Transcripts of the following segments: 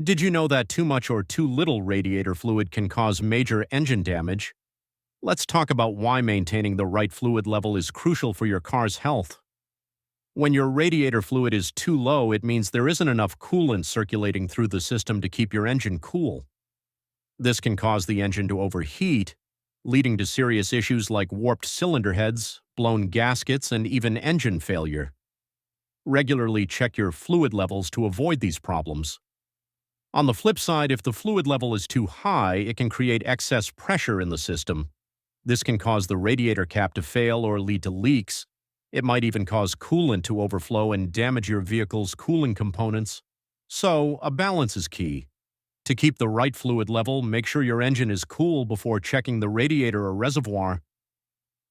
Did you know that too much or too little radiator fluid can cause major engine damage? Let's talk about why maintaining the right fluid level is crucial for your car's health. When your radiator fluid is too low, it means there isn't enough coolant circulating through the system to keep your engine cool. This can cause the engine to overheat, leading to serious issues like warped cylinder heads, blown gaskets, and even engine failure. Regularly check your fluid levels to avoid these problems. On the flip side, if the fluid level is too high, it can create excess pressure in the system. This can cause the radiator cap to fail or lead to leaks. It might even cause coolant to overflow and damage your vehicle's cooling components. So, a balance is key. To keep the right fluid level, make sure your engine is cool before checking the radiator or reservoir.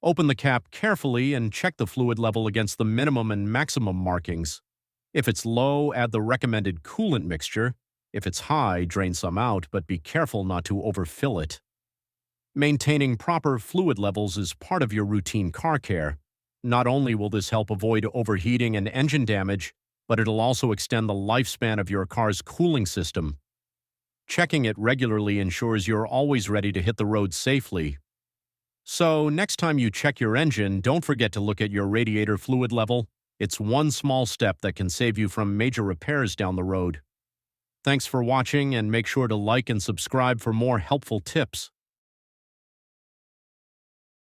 Open the cap carefully and check the fluid level against the minimum and maximum markings. If it's low, add the recommended coolant mixture. If it's high, drain some out, but be careful not to overfill it. Maintaining proper fluid levels is part of your routine car care. Not only will this help avoid overheating and engine damage, but it'll also extend the lifespan of your car's cooling system. Checking it regularly ensures you're always ready to hit the road safely. So, next time you check your engine, don't forget to look at your radiator fluid level. It's one small step that can save you from major repairs down the road. Thanks for watching, and make sure to like and subscribe for more helpful tips.